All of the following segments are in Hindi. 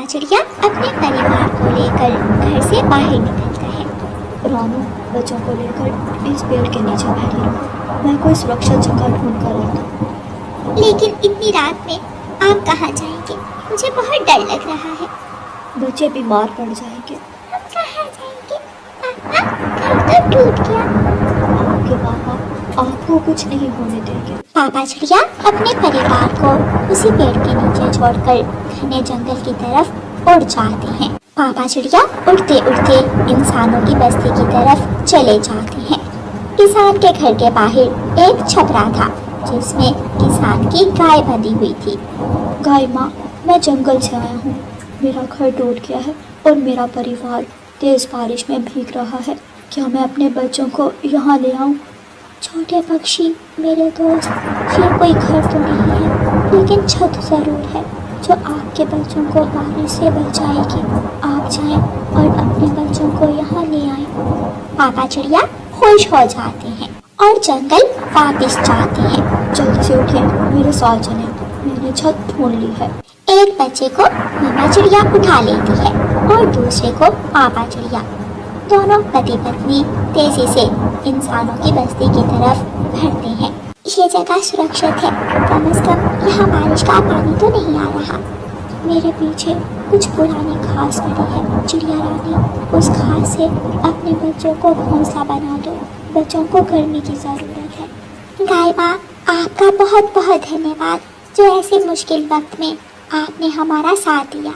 पापा चिड़िया अपने परिवार को लेकर घर से बाहर निकलता है। रानू, बच्चों को लेकर इस पेड़ के नीचे बैठी रहो, मैं कोई सुरक्षित जगह ढूंढ कर आता हूँ। लेकिन इतनी रात में आप कहाँ जाएंगे? मुझे बहुत डर लग रहा है। बच्चे बीमार पड़ जाएंगे। हम कहाँ जाएंगे? पापा, घर तो टूट गया। आपके पापा आपको कुछ नहीं होने देंगे। पापा चिड़िया अपने परिवार को उसी पेड़ के नीचे छोड़कर घने जंगल की तरफ उड़ जाते हैं। पापा चिड़िया उड़ते उड़ते इंसानों की बस्ती की तरफ चले जाते हैं। किसान के घर के बाहर एक छपरा था जिसमें किसान की गाय बंधी हुई थी। गाय माँ, मैं जंगल से आया हूँ। मेरा घर टूट गया है और मेरा परिवार तेज बारिश में भीग रहा है। क्या मैं अपने बच्चों को यहाँ ले आऊँ? छोटे पक्षी मेरे दोस्त, ये कोई घर तो नहीं है, लेकिन छत जरूर है जो आपके बच्चों को बारिश से बचाएगी। आप जाएं और अपने बच्चों को यहाँ ले आएं। पापा चिड़िया खुश हो जाते हैं और जंगल वापस जाते हैं। जल्दी से उठे, मेरे साथ चलें। मैंने छत ढूंढ ली है। एक बच्चे को मम्मा चिड़िया उठा लेती है और दूसरे को पापा चिड़िया। दोनों पति पत्नी तेजी से इंसानों की बस्ती की तरफ बढ़ते हैं। ये जगह सुरक्षित है, कम से कम यहाँ बारिश का पानी तो नहीं आ रहा। मेरे पीछे कुछ पुरानी घास पड़ी है। चिड़िया रानी, उस घास से अपने बच्चों को घोंसला बना दो। बच्चों को गर्मी की ज़रूरत है। गाय माँ, आपका बहुत बहुत धन्यवाद जो ऐसे मुश्किल वक्त में आपने हमारा साथ दिया।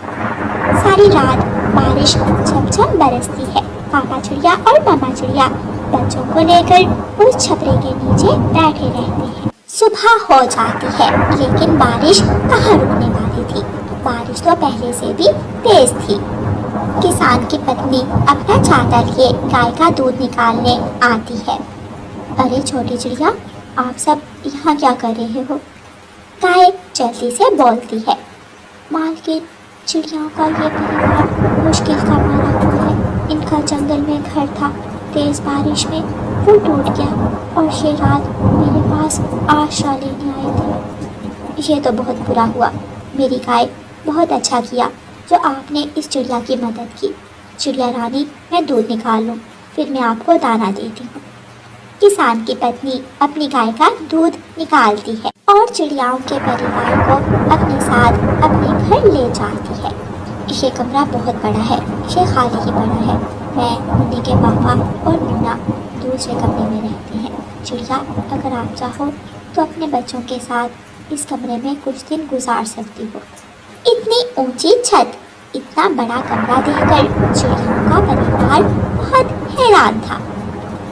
सारी रात बारिश झमझम बरसती है। पापा चिड़िया और मामा चिड़िया बच्चों को लेकर उस छपरे के नीचे बैठे रहते हैं। सुबह हो जाती है, लेकिन बारिश कहाँ रुकने वाली थी। बारिश तो पहले से भी तेज थी। किसान की पत्नी अपना छाता लिए गाय का दूध निकालने आती है। अरे छोटी चिड़िया, आप सब यहाँ क्या कर रहे हो? गाय जल्दी से बोलती है। मालकिन, चिड़ियाओं का ये परिवार मुश्किल का मारा हुआ है। इनका जंगल में घर था, तेज बारिश में वो टूट गया और ये रात मेरे पास आशा लेने आए थे। ये तो बहुत बुरा हुआ। मेरी गाय, बहुत अच्छा किया जो आपने इस चिड़िया की मदद की। चिड़िया रानी, मैं दूध निकाल लूँ, फिर मैं आपको दाना देती हूँ। किसान की पत्नी अपनी गाय का दूध निकालती है और चिड़ियाओं के परिवार को अपने साथ अपने घर ले जाती है। ये कमरा बहुत बड़ा है, ये खाली ही पड़ा है। मैं, मुन्नी के पापा और मुन्ना दूसरे कमरे में रहते हैं। चिड़िया, अगर आप चाहो तो अपने बच्चों के साथ इस कमरे में कुछ दिन गुजार सकती हो। इतनी ऊंची छत, इतना बड़ा कमरा देखकर चिड़ियाओं का परिवार बहुत हैरान था।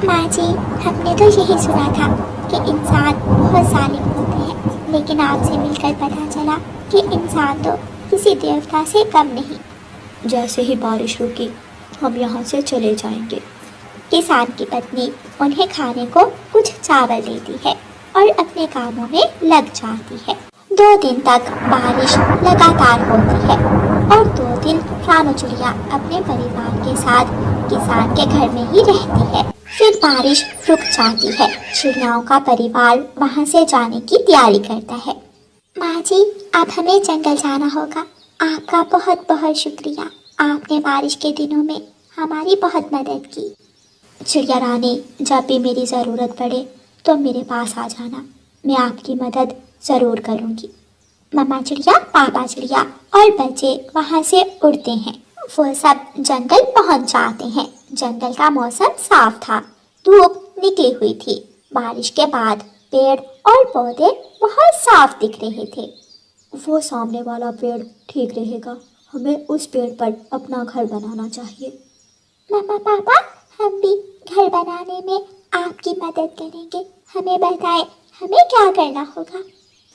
माँ जी, हमने तो यही सुना था कि इंसान बहुत जालिम होते हैं, लेकिन आपसे मिलकर पता चला कि इंसान तो किसी देवता से कम नहीं। जैसे ही बारिश रुकी, हम यहाँ से चले जाएंगे। किसान की पत्नी उन्हें खाने को कुछ चावल देती है और अपने कामों में लग जाती है। 2 दिन तक बारिश लगातार होती है और 2 दिन रानू चिड़िया अपने परिवार के साथ किसान के घर में ही रहती है। फिर बारिश रुक जाती है। चिड़ियाओं का परिवार वहाँ से जाने की तैयारी करता है। माँ जी, अब हमें जंगल जाना होगा। आपका बहुत बहुत शुक्रिया। आपने बारिश के दिनों में हमारी बहुत मदद की। चिड़िया रानी, जब भी मेरी ज़रूरत पड़े तो मेरे पास आ जाना, मैं आपकी मदद ज़रूर करूँगी। मम्मा चिड़िया, पापा चिड़िया और बच्चे वहाँ से उड़ते हैं। वो सब जंगल पहुँच जाते हैं। जंगल का मौसम साफ था, धूप निकली हुई थी। बारिश के बाद पेड़ और पौधे बहुत साफ दिख रहे थे। वो सामने वाला पेड़ ठीक रहेगा, हमें उस पेड़ पर अपना घर बनाना चाहिए। मम्मा पापा, हम भी घर बनाने में आपकी मदद करेंगे। हमें बताएं, हमें क्या करना होगा?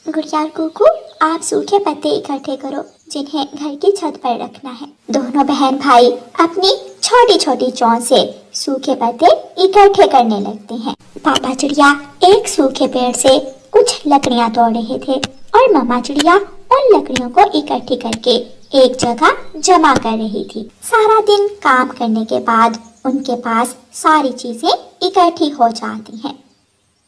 गुड़िया कुकू, आप सूखे पत्ते इकट्ठे करो जिन्हें घर की छत पर रखना है। दोनों बहन भाई अपनी छोटी छोटी चोंच से सूखे पत्ते इकट्ठे करने लगते हैं। पापा चिड़िया एक सूखे पेड़ से कुछ लकड़ियां तोड़ रहे थे और मम्मा चिड़िया उन लकड़ियों को इकट्ठी करके एक जगह जमा कर रही थी। सारा दिन काम करने के बाद उनके पास सारी चीजें इकट्ठी हो जाती हैं।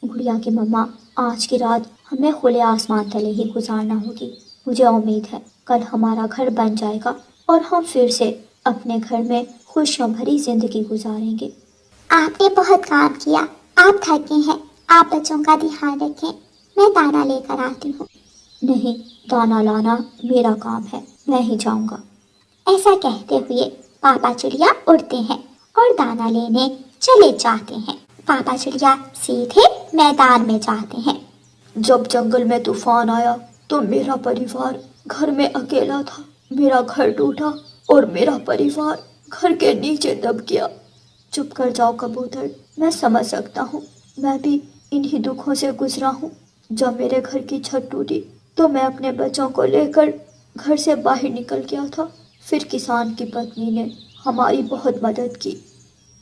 गुड़िया की मम्मा, आज की रात हमें खुले आसमान तले ही गुजारना होगी। मुझे उम्मीद है कल हमारा घर बन जाएगा और हम फिर से अपने घर में खुशियों भरी जिंदगी गुजारेंगे। आपने बहुत काम किया, आप थके हैं, आप बच्चों का ध्यान रखें, मैं दाना लेकर आती हूँ। नहीं, दाना लाना मेरा काम है, मैं ही जाऊंगा। ऐसा कहते हुए पापा चिड़िया उड़ते हैं और दाना लेने चले जाते हैं। पापा चिड़िया सीधे मैदान में जाते हैं। जब जंगल में तूफान आया तो मेरा परिवार घर में अकेला था। मेरा घर टूटा और मेरा परिवार घर के नीचे दब गया। चुप कर जाओ कबूतर, मैं समझ सकता हूँ, मैं भी इन्हीं दुखों से गुजरा हूँ। जब मेरे घर की छत टूटी तो मैं अपने बच्चों को लेकर घर से बाहर निकल गया था। फिर किसान की पत्नी ने हमारी बहुत मदद की।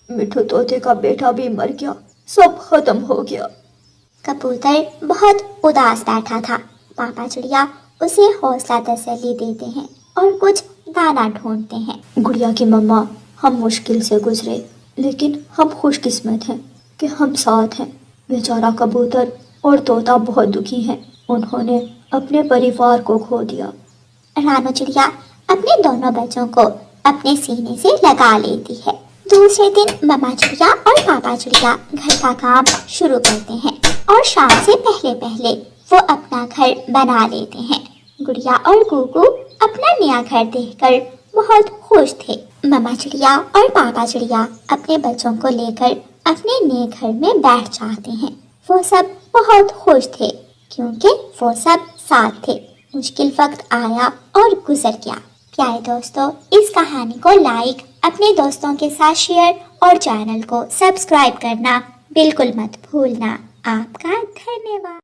मिठू तोते का बेटा भी मर गया, सब खत्म हो गया। कबूतर बहुत उदास बैठा था। पापा चिड़िया उसे हौसला तसल्ली देते हैं और कुछ दाना ढूंढते हैं। गुड़िया की मम्मा, हम मुश्किल से गुजरे, लेकिन हम खुशकिस्मत हैं कि हम साथ हैं। बेचारा कबूतर और तोता बहुत दुखी हैं, उन्होंने अपने परिवार को खो दिया। रानू चिड़िया अपने दोनों बच्चों को अपने सीने से लगा लेती है। दूसरे दिन मम्मा चिड़िया और पापा चिड़िया घर का काम शुरू करते हैं और शाम से पहले पहले वो अपना घर बना लेते हैं। गुड़िया और गुगू अपना नया घर देखकर बहुत खुश थे। मम्मा चिड़िया और पापा चिड़िया अपने बच्चों को लेकर अपने नए घर में बैठ जाते हैं। वो सब बहुत खुश थे क्योंकि वो सब साथ थे। मुश्किल वक्त आया और गुजर गया। प्यारे दोस्तों, इस कहानी को लाइक, अपने दोस्तों के साथ शेयर और चैनल को सब्सक्राइब करना बिल्कुल मत भूलना। आपका धन्यवाद।